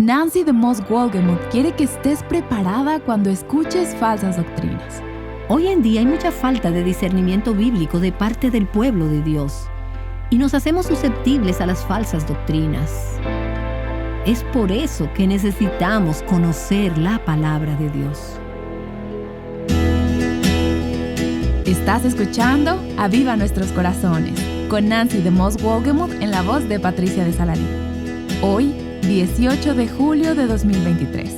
Nancy DeMoss Wolgemuth quiere que estés preparada cuando escuches falsas doctrinas. Hoy en día hay mucha falta de discernimiento bíblico de parte del pueblo de Dios y nos hacemos susceptibles a las falsas doctrinas. Es por eso que necesitamos conocer la palabra de Dios. Estás escuchando Aviva Nuestros Corazones con Nancy DeMoss Wolgemuth en la voz de Patricia de Saladín. Hoy, 18 de julio de 2023.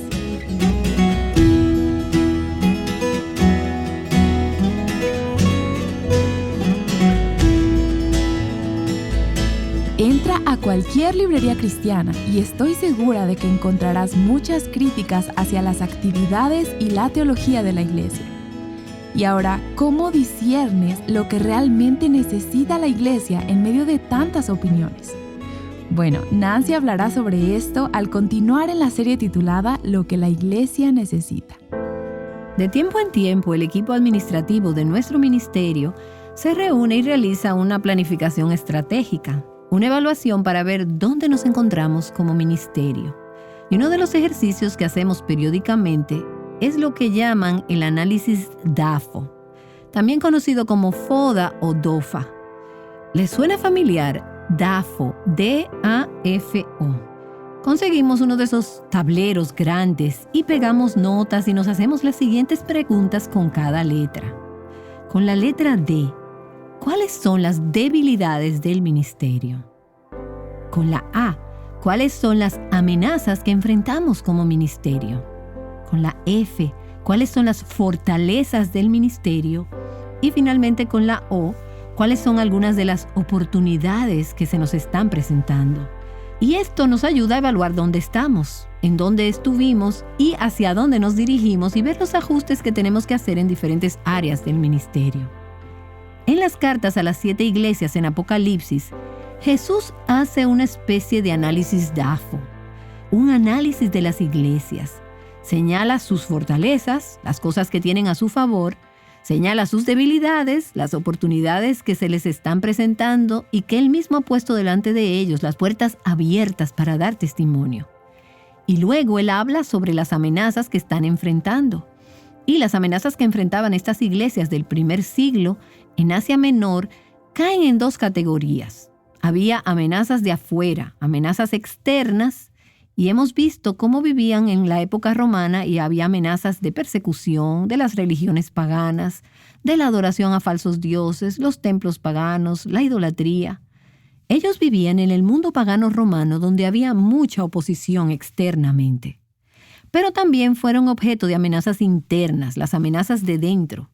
Entra a cualquier librería cristiana y estoy segura de que encontrarás muchas críticas hacia las actividades y la teología de la iglesia. Y ahora, ¿cómo disciernes lo que realmente necesita la iglesia en medio de tantas opiniones? Bueno, Nancy hablará sobre esto al continuar en la serie titulada Lo que la iglesia necesita. De tiempo en tiempo, el equipo administrativo de nuestro ministerio se reúne y realiza una planificación estratégica, una evaluación para ver dónde nos encontramos como ministerio. Y uno de los ejercicios que hacemos periódicamente es lo que llaman el análisis DAFO, también conocido como FODA o DOFA. ¿Les suena familiar? DAFO, D-A-F-O. Conseguimos uno de esos tableros grandes y pegamos notas y nos hacemos las siguientes preguntas con cada letra. Con la letra D, ¿cuáles son las debilidades del ministerio? Con la A, ¿cuáles son las amenazas que enfrentamos como ministerio? Con la F, ¿cuáles son las fortalezas del ministerio? Y finalmente con la O, ¿cuáles son algunas de las oportunidades que se nos están presentando? Y esto nos ayuda a evaluar dónde estamos, en dónde estuvimos y hacia dónde nos dirigimos y ver los ajustes que tenemos que hacer en diferentes áreas del ministerio. En las cartas a las 7 iglesias en Apocalipsis, Jesús hace una especie de análisis DAFO, un análisis de las iglesias. Señala sus fortalezas, las cosas que tienen a su favor, señala sus debilidades, las oportunidades que se les están presentando y que Él mismo ha puesto delante de ellos, las puertas abiertas para dar testimonio. Y luego Él habla sobre las amenazas que están enfrentando. Y las amenazas que enfrentaban estas iglesias del primer siglo en Asia Menor caen en 2 categorías. Había amenazas de afuera, amenazas externas, y hemos visto cómo vivían en la época romana y había amenazas de persecución de las religiones paganas, de la adoración a falsos dioses, los templos paganos, la idolatría. Ellos vivían en el mundo pagano romano donde había mucha oposición externamente. Pero también fueron objeto de amenazas internas, las amenazas de dentro,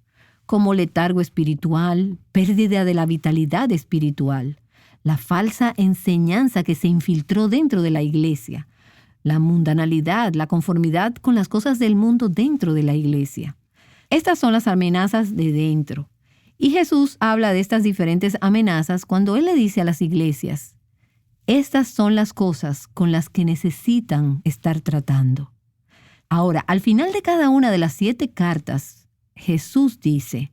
como letargo espiritual, pérdida de la vitalidad espiritual, la falsa enseñanza que se infiltró dentro de la iglesia, la mundanalidad, la conformidad con las cosas del mundo dentro de la iglesia. Estas son las amenazas de dentro. Y Jesús habla de estas diferentes amenazas cuando Él le dice a las iglesias, estas son las cosas con las que necesitan estar tratando. Ahora, al final de cada una de las 7 cartas, Jesús dice,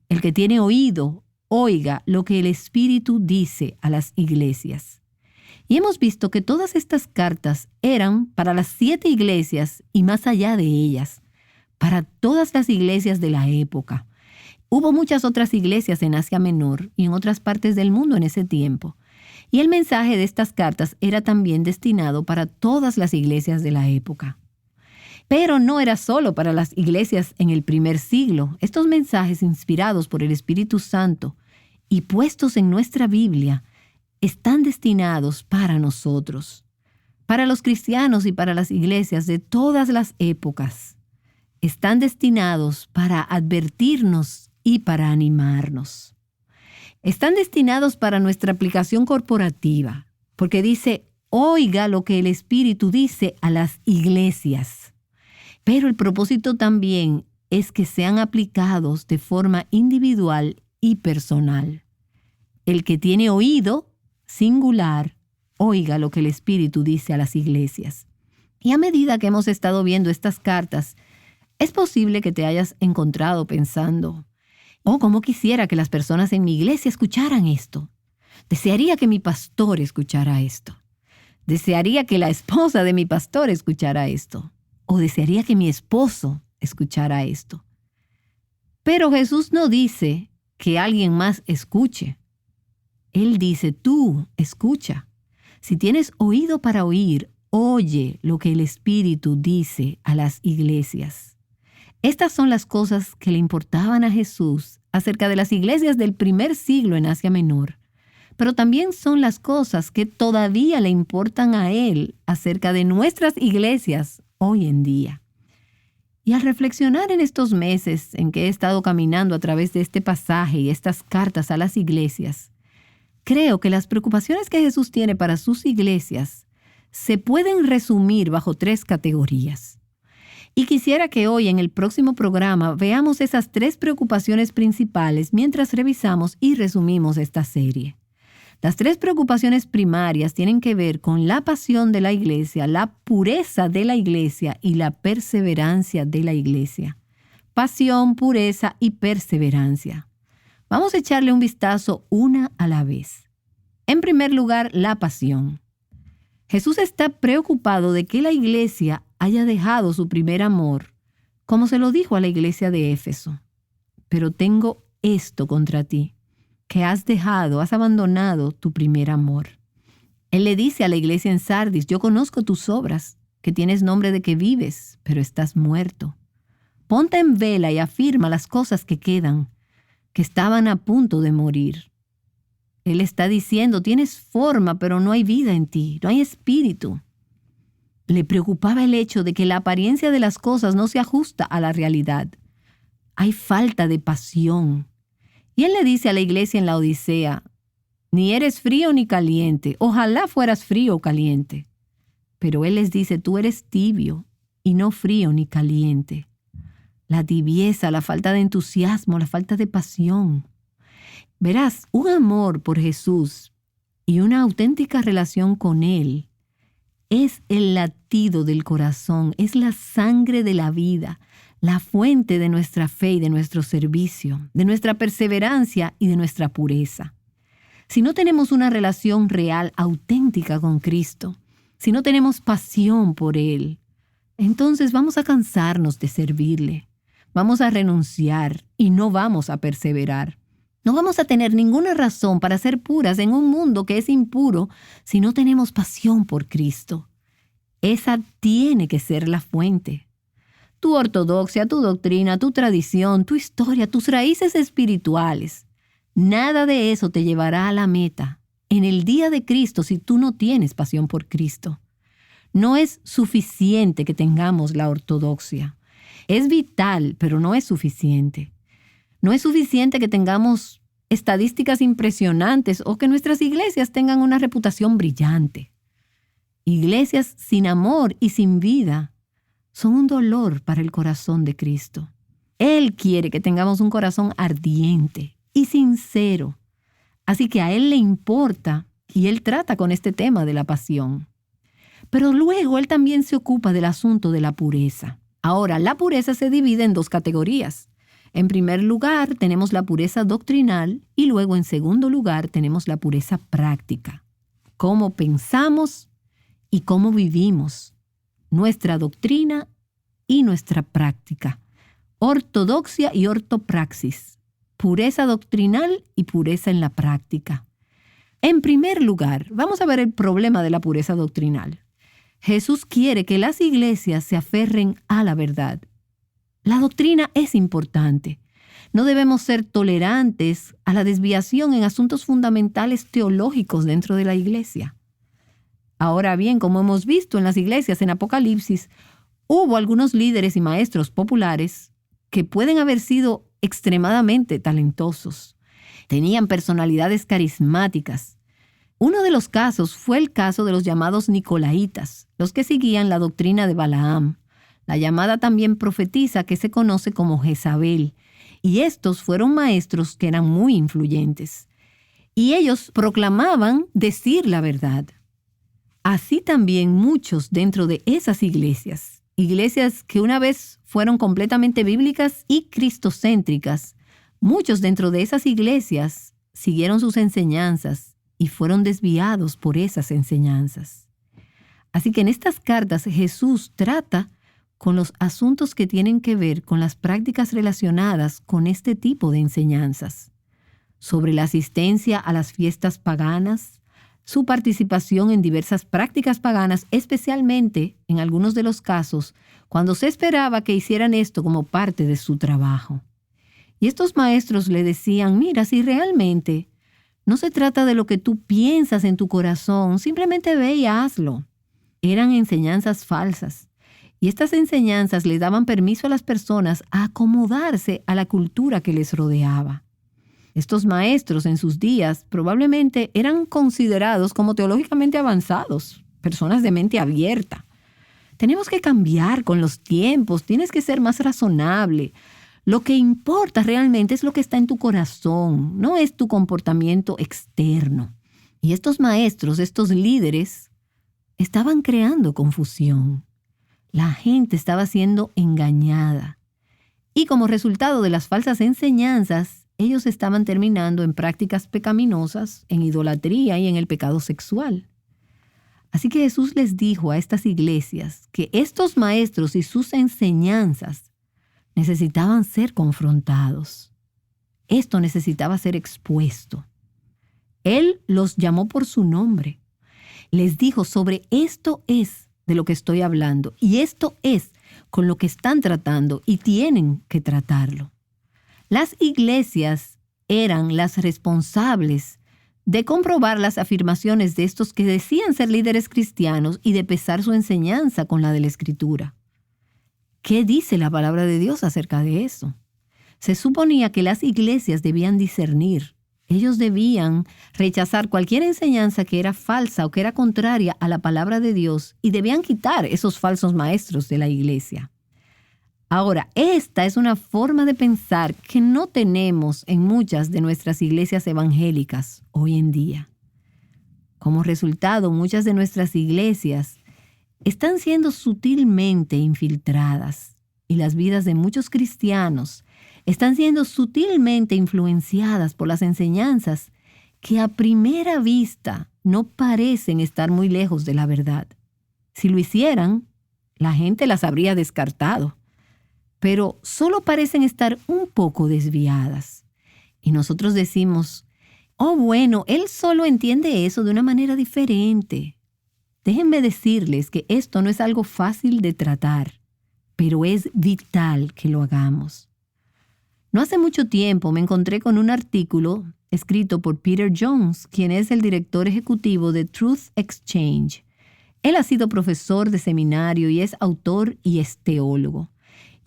el que tiene oído, oiga lo que el Espíritu dice a las iglesias. Y hemos visto que todas estas cartas eran para las 7 iglesias y más allá de ellas, para todas las iglesias de la época. Hubo muchas otras iglesias en Asia Menor y en otras partes del mundo en ese tiempo. Y el mensaje de estas cartas era también destinado para todas las iglesias de la época. Pero no era solo para las iglesias en el primer siglo. Estos mensajes inspirados por el Espíritu Santo y puestos en nuestra Biblia están destinados para nosotros, para los cristianos y para las iglesias de todas las épocas. Están destinados para advertirnos y para animarnos. Están destinados para nuestra aplicación corporativa, porque dice, oiga lo que el Espíritu dice a las iglesias. Pero el propósito también es que sean aplicados de forma individual y personal. El que tiene oído, singular, oiga lo que el Espíritu dice a las iglesias. Y a medida que hemos estado viendo estas cartas, es posible que te hayas encontrado pensando, oh, cómo quisiera que las personas en mi iglesia escucharan esto. Desearía que mi pastor escuchara esto. Desearía que la esposa de mi pastor escuchara esto. O desearía que mi esposo escuchara esto. Pero Jesús no dice que alguien más escuche. Él dice, tú escucha. Si tienes oído para oír, oye lo que el Espíritu dice a las iglesias. Estas son las cosas que le importaban a Jesús acerca de las iglesias del primer siglo en Asia Menor. Pero también son las cosas que todavía le importan a Él acerca de nuestras iglesias hoy en día. Y al reflexionar en estos meses en que he estado caminando a través de este pasaje y estas cartas a las iglesias, creo que las preocupaciones que Jesús tiene para sus iglesias se pueden resumir bajo 3 categorías. Y quisiera que hoy en el próximo programa veamos esas 3 preocupaciones principales mientras revisamos y resumimos esta serie. Las 3 preocupaciones primarias tienen que ver con la pasión de la iglesia, la pureza de la iglesia y la perseverancia de la iglesia. Pasión, pureza y perseverancia. Vamos a echarle un vistazo una a la vez. En primer lugar, la pasión. Jesús está preocupado de que la iglesia haya dejado su primer amor, como se lo dijo a la iglesia de Éfeso. Pero tengo esto contra ti, que has abandonado tu primer amor. Él le dice a la iglesia en Sardis, yo conozco tus obras, que tienes nombre de que vives, pero estás muerto. Ponte en vela y afirma las cosas que quedan, que estaban a punto de morir. Él está diciendo, tienes forma, pero no hay vida en ti, no hay espíritu. Le preocupaba el hecho de que la apariencia de las cosas no se ajusta a la realidad. Hay falta de pasión. Y él le dice a la iglesia en la Odisea, ni eres frío ni caliente, ojalá fueras frío o caliente. Pero él les dice, tú eres tibio y no frío ni caliente. La tibieza, la falta de entusiasmo, la falta de pasión. Verás, un amor por Jesús y una auténtica relación con Él es el latido del corazón, es la sangre de la vida, la fuente de nuestra fe y de nuestro servicio, de nuestra perseverancia y de nuestra pureza. Si no tenemos una relación real, auténtica con Cristo, si no tenemos pasión por Él, entonces vamos a cansarnos de servirle, vamos a renunciar y no vamos a perseverar. No vamos a tener ninguna razón para ser puras en un mundo que es impuro si no tenemos pasión por Cristo. Esa tiene que ser la fuente. Tu ortodoxia, tu doctrina, tu tradición, tu historia, tus raíces espirituales. Nada de eso te llevará a la meta en el día de Cristo si tú no tienes pasión por Cristo. No es suficiente que tengamos la ortodoxia. Es vital, pero no es suficiente. No es suficiente que tengamos estadísticas impresionantes o que nuestras iglesias tengan una reputación brillante. Iglesias sin amor y sin vida son un dolor para el corazón de Cristo. Él quiere que tengamos un corazón ardiente y sincero. Así que a Él le importa y Él trata con este tema de la pasión. Pero luego Él también se ocupa del asunto de la pureza. Ahora, la pureza se divide en 2 categorías. En primer lugar, tenemos la pureza doctrinal y luego en segundo lugar tenemos la pureza práctica. Cómo pensamos y cómo vivimos. Nuestra doctrina y nuestra práctica. Ortodoxia y ortopraxis. Pureza doctrinal y pureza en la práctica. En primer lugar, vamos a ver el problema de la pureza doctrinal. Jesús quiere que las iglesias se aferren a la verdad. La doctrina es importante. No debemos ser tolerantes a la desviación en asuntos fundamentales teológicos dentro de la iglesia. Ahora bien, como hemos visto en las iglesias en Apocalipsis, hubo algunos líderes y maestros populares que pueden haber sido extremadamente talentosos. Tenían personalidades carismáticas. Uno de los casos fue el caso de los llamados Nicolaitas, los que seguían la doctrina de Balaam. La llamada también profetisa que se conoce como Jezabel. Y estos fueron maestros que eran muy influyentes. Y ellos proclamaban decir la verdad. Así también muchos dentro de esas iglesias que una vez fueron completamente bíblicas y cristocéntricas, muchos dentro de esas iglesias siguieron sus enseñanzas y fueron desviados por esas enseñanzas. Así que en estas cartas Jesús trata con los asuntos que tienen que ver con las prácticas relacionadas con este tipo de enseñanzas, sobre la asistencia a las fiestas paganas, su participación en diversas prácticas paganas, especialmente en algunos de los casos cuando se esperaba que hicieran esto como parte de su trabajo. Y estos maestros le decían, mira, si realmente no se trata de lo que tú piensas en tu corazón, simplemente ve y hazlo. Eran enseñanzas falsas. Y estas enseñanzas le daban permiso a las personas a acomodarse a la cultura que les rodeaba. Estos maestros en sus días probablemente eran considerados como teológicamente avanzados, personas de mente abierta. Tenemos que cambiar con los tiempos, tienes que ser más razonable. Lo que importa realmente es lo que está en tu corazón, no es tu comportamiento externo. Y estos maestros, estos líderes, estaban creando confusión. La gente estaba siendo engañada. Y como resultado de las falsas enseñanzas, ellos estaban terminando en prácticas pecaminosas, en idolatría y en el pecado sexual. Así que Jesús les dijo a estas iglesias que estos maestros y sus enseñanzas necesitaban ser confrontados. Esto necesitaba ser expuesto. Él los llamó por su nombre. Les dijo, sobre esto es de lo que estoy hablando y esto es con lo que están tratando y tienen que tratarlo. Las iglesias eran las responsables de comprobar las afirmaciones de estos que decían ser líderes cristianos y de pesar su enseñanza con la de la Escritura. ¿Qué dice la palabra de Dios acerca de eso? Se suponía que las iglesias debían discernir. Ellos debían rechazar cualquier enseñanza que era falsa o que era contraria a la palabra de Dios y debían quitar esos falsos maestros de la iglesia. Ahora, esta es una forma de pensar que no tenemos en muchas de nuestras iglesias evangélicas hoy en día. Como resultado, muchas de nuestras iglesias están siendo sutilmente infiltradas y las vidas de muchos cristianos están siendo sutilmente influenciadas por las enseñanzas que a primera vista no parecen estar muy lejos de la verdad. Si lo hicieran, la gente las habría descartado. Pero solo parecen estar un poco desviadas. Y nosotros decimos, oh bueno, él solo entiende eso de una manera diferente. Déjenme decirles que esto no es algo fácil de tratar, pero es vital que lo hagamos. No hace mucho tiempo me encontré con un artículo escrito por Peter Jones, quien es el director ejecutivo de Truth Exchange. Él ha sido profesor de seminario y es autor y es teólogo.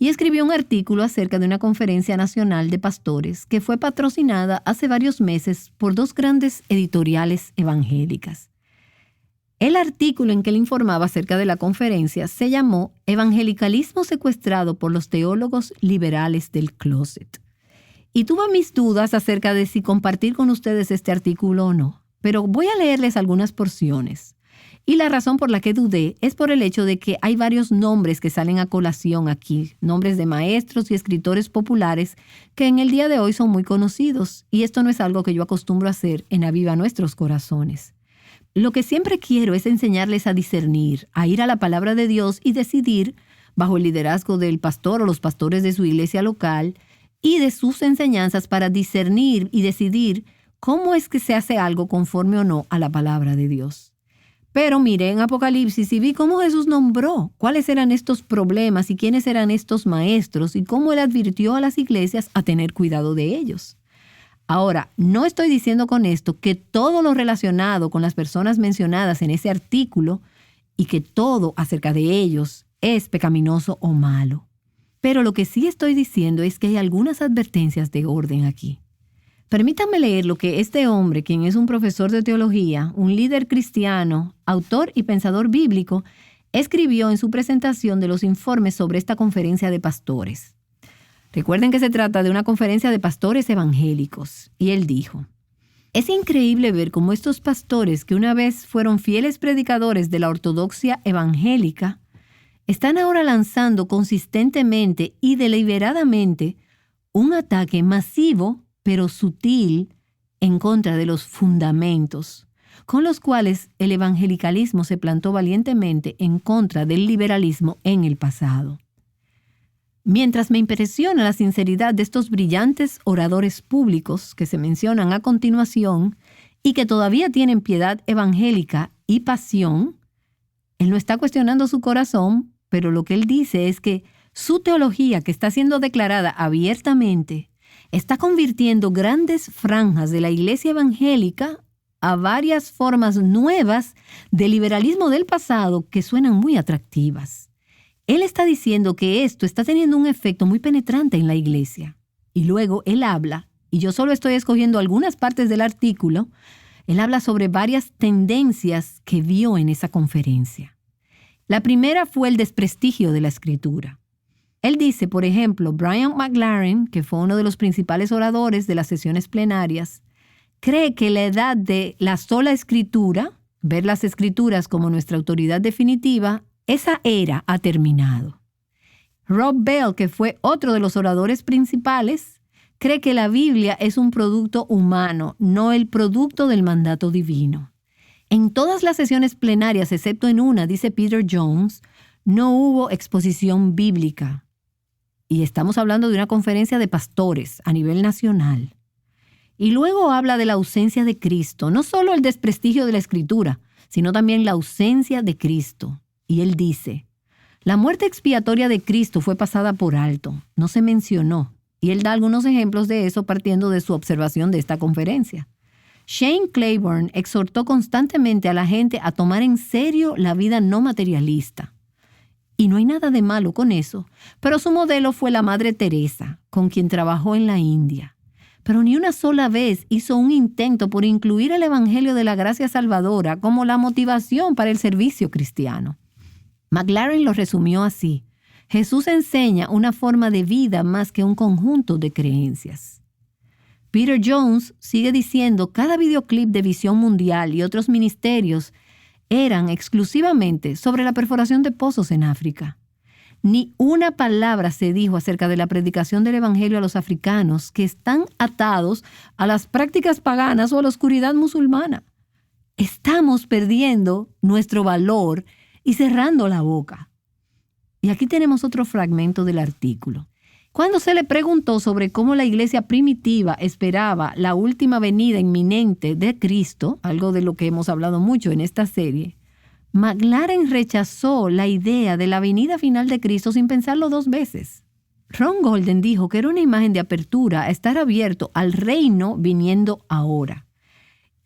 Y escribió un artículo acerca de una conferencia nacional de pastores que fue patrocinada hace varios meses por dos grandes editoriales evangélicas. El artículo en que él informaba acerca de la conferencia se llamó Evangelicalismo secuestrado por los teólogos liberales del closet. Y tuve mis dudas acerca de si compartir con ustedes este artículo o no, pero voy a leerles algunas porciones. Y la razón por la que dudé es por el hecho de que hay varios nombres que salen a colación aquí, nombres de maestros y escritores populares que en el día de hoy son muy conocidos, y esto no es algo que yo acostumbro a hacer en Aviva Nuestros Corazones. Lo que siempre quiero es enseñarles a discernir, a ir a la palabra de Dios y decidir, bajo el liderazgo del pastor o los pastores de su iglesia local, y de sus enseñanzas para discernir y decidir cómo es que se hace algo conforme o no a la palabra de Dios. Pero miré en Apocalipsis y vi cómo Jesús nombró cuáles eran estos problemas y quiénes eran estos maestros y cómo Él advirtió a las iglesias a tener cuidado de ellos. Ahora, no estoy diciendo con esto que todo lo relacionado con las personas mencionadas en ese artículo y que todo acerca de ellos es pecaminoso o malo. Pero lo que sí estoy diciendo es que hay algunas advertencias de orden aquí. Permítanme leer lo que este hombre, quien es un profesor de teología, un líder cristiano, autor y pensador bíblico, escribió en su presentación de los informes sobre esta conferencia de pastores. Recuerden que se trata de una conferencia de pastores evangélicos, y él dijo: es increíble ver cómo estos pastores que una vez fueron fieles predicadores de la ortodoxia evangélica, están ahora lanzando consistentemente y deliberadamente un ataque masivo pero sutil en contra de los fundamentos, con los cuales el evangelicalismo se plantó valientemente en contra del liberalismo en el pasado. Mientras me impresiona la sinceridad de estos brillantes oradores públicos que se mencionan a continuación y que todavía tienen piedad evangélica y pasión, él no está cuestionando su corazón, pero lo que él dice es que su teología, que está siendo declarada abiertamente, está convirtiendo grandes franjas de la iglesia evangélica a varias formas nuevas de liberalismo del pasado que suenan muy atractivas. Él está diciendo que esto está teniendo un efecto muy penetrante en la iglesia. Y luego él habla, y yo solo estoy escogiendo algunas partes del artículo, él habla sobre varias tendencias que vio en esa conferencia. La primera fue el desprestigio de la Escritura. Él dice, por ejemplo, Brian McLaren, que fue uno de los principales oradores de las sesiones plenarias, cree que la edad de la sola Escritura, ver las Escrituras como nuestra autoridad definitiva, esa era ha terminado. Rob Bell, que fue otro de los oradores principales, cree que la Biblia es un producto humano, no el producto del mandato divino. En todas las sesiones plenarias, excepto en una, dice Peter Jones, no hubo exposición bíblica. Y estamos hablando de una conferencia de pastores a nivel nacional. Y luego habla de la ausencia de Cristo, no solo el desprestigio de la Escritura, sino también la ausencia de Cristo. Y él dice, la muerte expiatoria de Cristo fue pasada por alto, no se mencionó. Y él da algunos ejemplos de eso partiendo de su observación de esta conferencia. Shane Claiborne exhortó constantemente a la gente a tomar en serio la vida no materialista. Y no hay nada de malo con eso, pero su modelo fue la Madre Teresa, con quien trabajó en la India. Pero ni una sola vez hizo un intento por incluir el Evangelio de la Gracia Salvadora como la motivación para el servicio cristiano. McLaren lo resumió así: Jesús enseña una forma de vida más que un conjunto de creencias. Peter Jones sigue diciendo, cada videoclip de Visión Mundial y otros ministerios eran exclusivamente sobre la perforación de pozos en África. Ni una palabra se dijo acerca de la predicación del Evangelio a los africanos que están atados a las prácticas paganas o a la oscuridad musulmana. Estamos perdiendo nuestro valor y cerrando la boca. Y aquí tenemos otro fragmento del artículo. Cuando se le preguntó sobre cómo la iglesia primitiva esperaba la última venida inminente de Cristo, algo de lo que hemos hablado mucho en esta serie, McLaren rechazó la idea de la venida final de Cristo sin pensarlo dos veces. Ron Golden dijo que era una imagen de apertura a estar abierto al reino viniendo ahora.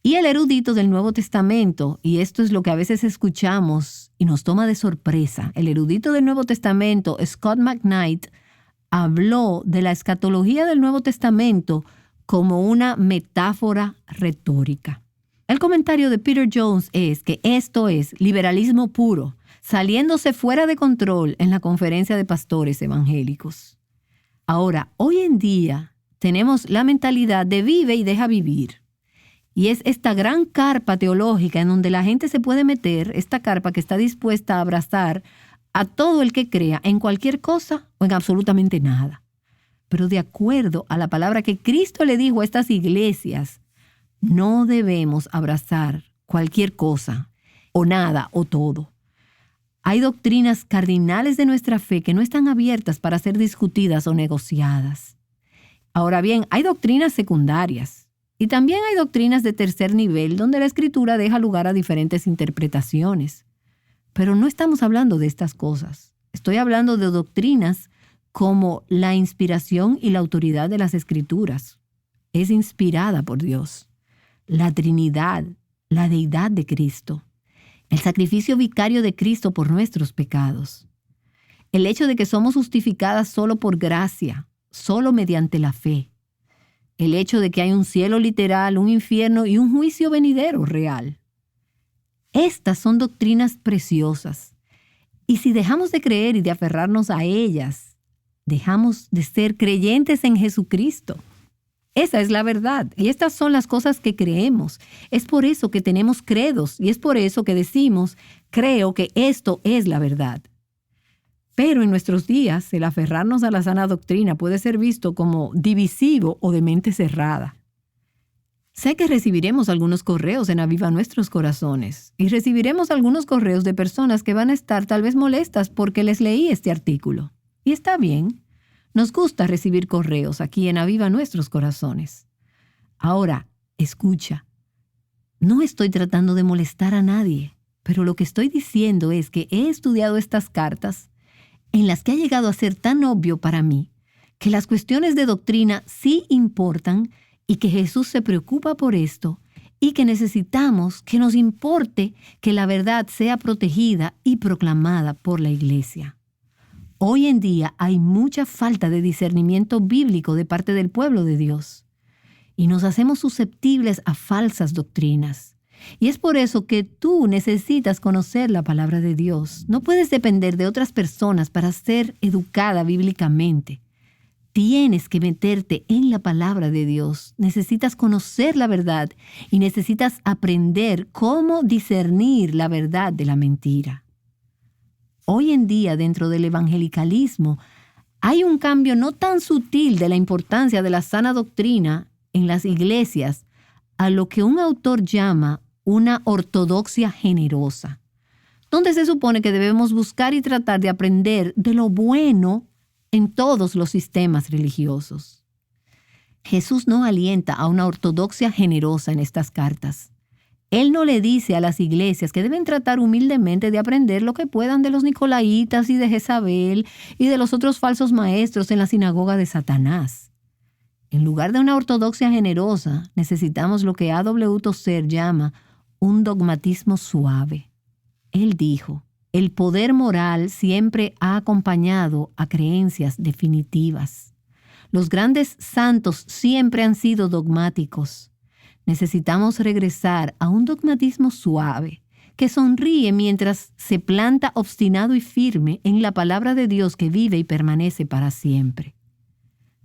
Y el erudito del Nuevo Testamento, y esto es lo que a veces escuchamos y nos toma de sorpresa, el erudito del Nuevo Testamento, Scott McKnight, habló de la escatología del Nuevo Testamento como una metáfora retórica. El comentario de Peter Jones es que esto es liberalismo puro, saliéndose fuera de control en la conferencia de pastores evangélicos. Ahora, hoy en día tenemos la mentalidad de vive y deja vivir. Y es esta gran carpa teológica en donde la gente se puede meter, esta carpa que está dispuesta a abrazar a todo el que crea en cualquier cosa o en absolutamente nada. Pero de acuerdo a la palabra que Cristo le dijo a estas iglesias, no debemos abrazar cualquier cosa o nada o todo. Hay doctrinas cardinales de nuestra fe que no están abiertas para ser discutidas o negociadas. Ahora bien, hay doctrinas secundarias y también hay doctrinas de tercer nivel donde la Escritura deja lugar a diferentes interpretaciones. Pero no estamos hablando de estas cosas. Estoy hablando de doctrinas como la inspiración y la autoridad de las Escrituras. Es inspirada por Dios. La Trinidad, la deidad de Cristo. El sacrificio vicario de Cristo por nuestros pecados. El hecho de que somos justificadas solo por gracia, solo mediante la fe. El hecho de que hay un cielo literal, un infierno y un juicio venidero real. Estas son doctrinas preciosas. Y si dejamos de creer y de aferrarnos a ellas, dejamos de ser creyentes en Jesucristo. Esa es la verdad. Y estas son las cosas que creemos. Es por eso que tenemos credos y es por eso que decimos, creo que esto es la verdad. Pero en nuestros días, el aferrarnos a la sana doctrina puede ser visto como divisivo o de mente cerrada. Sé que recibiremos algunos correos en Aviva Nuestros Corazones y recibiremos algunos correos de personas que van a estar tal vez molestas porque les leí este artículo. Y está bien. Nos gusta recibir correos aquí en Aviva Nuestros Corazones. Ahora, escucha. No estoy tratando de molestar a nadie, pero lo que estoy diciendo es que he estudiado estas cartas en las que ha llegado a ser tan obvio para mí que las cuestiones de doctrina sí importan y que Jesús se preocupa por esto y que necesitamos que nos importe que la verdad sea protegida y proclamada por la Iglesia. Hoy en día hay mucha falta de discernimiento bíblico de parte del pueblo de Dios y nos hacemos susceptibles a falsas doctrinas. Y es por eso que tú necesitas conocer la palabra de Dios. No puedes depender de otras personas para ser educada bíblicamente. Tienes que meterte en la palabra de Dios. Necesitas conocer la verdad y necesitas aprender cómo discernir la verdad de la mentira. Hoy en día, dentro del evangelicalismo, hay un cambio no tan sutil de la importancia de la sana doctrina en las iglesias a lo que un autor llama una ortodoxia generosa, donde se supone que debemos buscar y tratar de aprender de lo bueno en todos los sistemas religiosos. Jesús no alienta a una ortodoxia generosa en estas cartas. Él no le dice a las iglesias que deben tratar humildemente de aprender lo que puedan de los nicolaitas y de Jezabel y de los otros falsos maestros en la sinagoga de Satanás. En lugar de una ortodoxia generosa, necesitamos lo que A.W. Tozer llama un dogmatismo suave. Él dijo: el poder moral siempre ha acompañado a creencias definitivas. Los grandes santos siempre han sido dogmáticos. Necesitamos regresar a un dogmatismo suave, que sonríe mientras se planta obstinado y firme en la palabra de Dios que vive y permanece para siempre.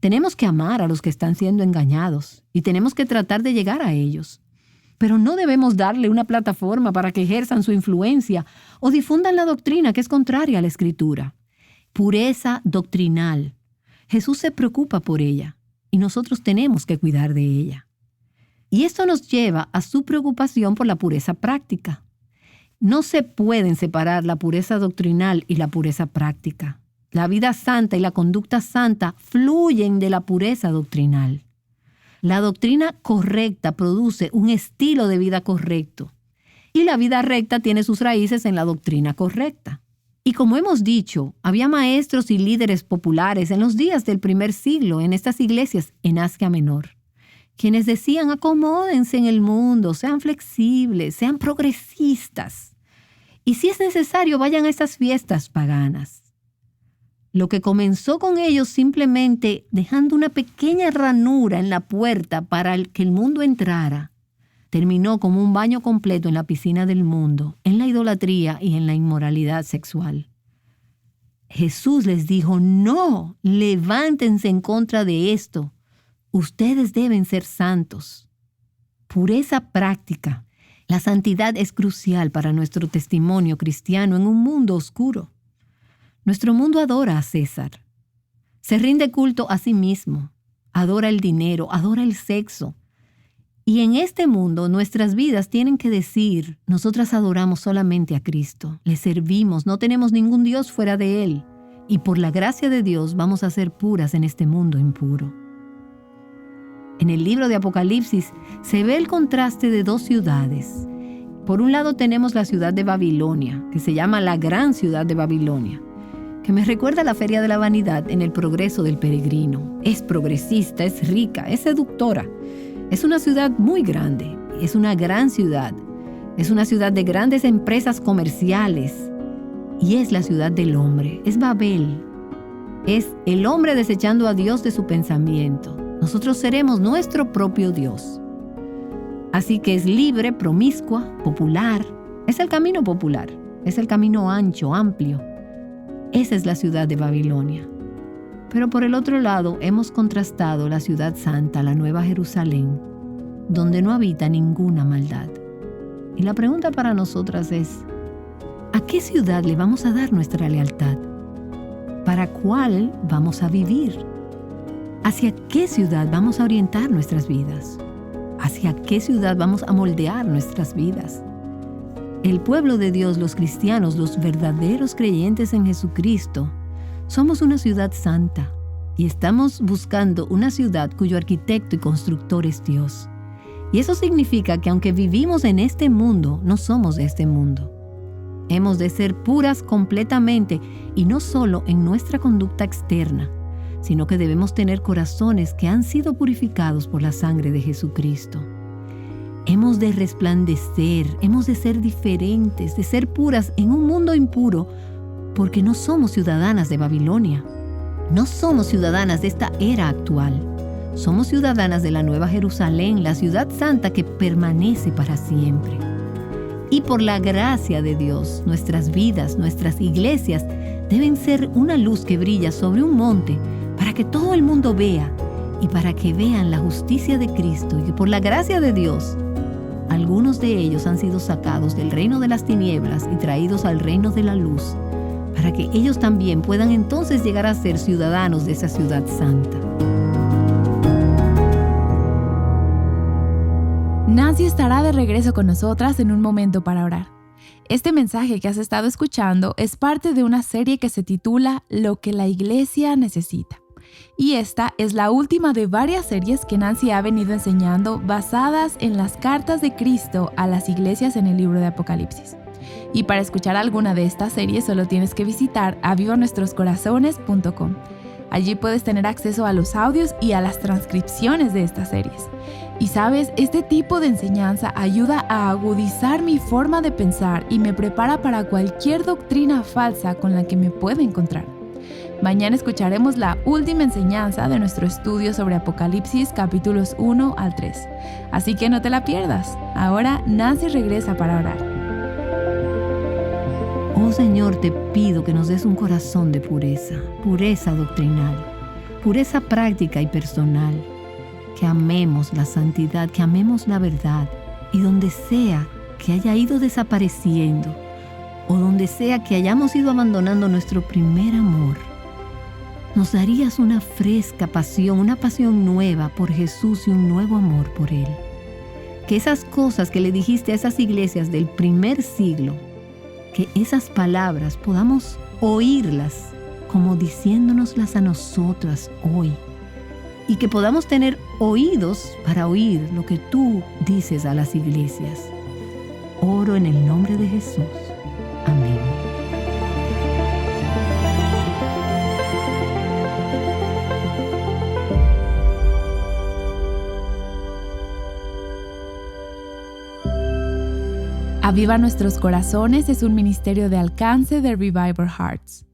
Tenemos que amar a los que están siendo engañados y tenemos que tratar de llegar a ellos. Pero no debemos darle una plataforma para que ejerzan su influencia o difundan la doctrina que es contraria a la Escritura. Pureza doctrinal. Jesús se preocupa por ella y nosotros tenemos que cuidar de ella. Y esto nos lleva a su preocupación por la pureza práctica. No se pueden separar la pureza doctrinal y la pureza práctica. La vida santa y la conducta santa fluyen de la pureza doctrinal. La doctrina correcta produce un estilo de vida correcto y la vida recta tiene sus raíces en la doctrina correcta. Y como hemos dicho, había maestros y líderes populares en los días del primer siglo en estas iglesias en Asia Menor, quienes decían: acomódense en el mundo, sean flexibles, sean progresistas. Y si es necesario, vayan a estas fiestas paganas. Lo que comenzó con ellos simplemente dejando una pequeña ranura en la puerta para que el mundo entrara, terminó como un baño completo en la piscina del mundo, en la idolatría y en la inmoralidad sexual. Jesús les dijo: no, levántense en contra de esto. Ustedes deben ser santos. Pureza práctica. La santidad es crucial para nuestro testimonio cristiano en un mundo oscuro. Nuestro mundo adora a César. Se rinde culto a sí mismo. Adora el dinero, adora el sexo. Y en este mundo nuestras vidas tienen que decir: nosotras adoramos solamente a Cristo. Le servimos, no tenemos ningún Dios fuera de Él. Y por la gracia de Dios vamos a ser puras en este mundo impuro. En el libro de Apocalipsis se ve el contraste de dos ciudades. Por un lado tenemos la ciudad de Babilonia, que se llama la gran ciudad de Babilonia, que me recuerda a la Feria de la Vanidad en el progreso del peregrino. Es progresista, es rica, es seductora. Es una ciudad muy grande, es una gran ciudad. Es una ciudad de grandes empresas comerciales. Y es la ciudad del hombre, es Babel. Es el hombre desechando a Dios de su pensamiento. Nosotros seremos nuestro propio Dios. Así que es libre, promiscua, popular. Es el camino popular, es el camino ancho, amplio. Esa es la ciudad de Babilonia. Pero por el otro lado hemos contrastado la ciudad santa, la Nueva Jerusalén, donde no habita ninguna maldad. Y la pregunta para nosotras es: ¿a qué ciudad le vamos a dar nuestra lealtad? ¿Para cuál vamos a vivir? ¿Hacia qué ciudad vamos a orientar nuestras vidas? hacia qué ciudad vamos a moldear nuestras vidas. El pueblo de Dios, los cristianos, los verdaderos creyentes en Jesucristo, somos una ciudad santa y estamos buscando una ciudad cuyo arquitecto y constructor es Dios. Y eso significa que aunque vivimos en este mundo, no somos de este mundo. Hemos de ser puras completamente y no solo en nuestra conducta externa, sino que debemos tener corazones que han sido purificados por la sangre de Jesucristo. Hemos de resplandecer, hemos de ser diferentes, de ser puras en un mundo impuro, porque no somos ciudadanas de Babilonia. No somos ciudadanas de esta era actual. Somos ciudadanas de la Nueva Jerusalén, la ciudad santa que permanece para siempre. Y por la gracia de Dios, nuestras vidas, nuestras iglesias deben ser una luz que brilla sobre un monte para que todo el mundo vea y para que vean la justicia de Cristo y que por la gracia de Dios, algunos de ellos han sido sacados del reino de las tinieblas y traídos al reino de la luz, para que ellos también puedan entonces llegar a ser ciudadanos de esa ciudad santa. Nancy estará de regreso con nosotras en un momento para orar. Este mensaje que has estado escuchando es parte de una serie que se titula Lo que la Iglesia necesita. Y esta es la última de varias series que Nancy ha venido enseñando basadas en las cartas de Cristo a las iglesias en el libro de Apocalipsis. Y para escuchar alguna de estas series solo tienes que visitar avivanuestroscorazones.com. Allí puedes tener acceso a los audios y a las transcripciones de estas series. Y sabes, este tipo de enseñanza ayuda a agudizar mi forma de pensar y me prepara para cualquier doctrina falsa con la que me pueda encontrar. Mañana escucharemos la última enseñanza de nuestro estudio sobre Apocalipsis capítulos 1 al 3. Así que no te la pierdas. Ahora Nancy regresa para orar. Oh Señor, te pido que nos des un corazón de pureza, pureza doctrinal, pureza práctica y personal, que amemos la santidad, que amemos la verdad, y donde sea que haya ido desapareciendo, o donde sea que hayamos ido abandonando nuestro primer amor, nos darías una fresca pasión, una pasión nueva por Jesús y un nuevo amor por Él. Que esas cosas que le dijiste a esas iglesias del primer siglo, que esas palabras podamos oírlas como diciéndonoslas a nosotras hoy, y que podamos tener oídos para oír lo que tú dices a las iglesias. Oro en el nombre de Jesús. Amén. Aviva Nuestros Corazones es un ministerio de alcance de Revival Hearts.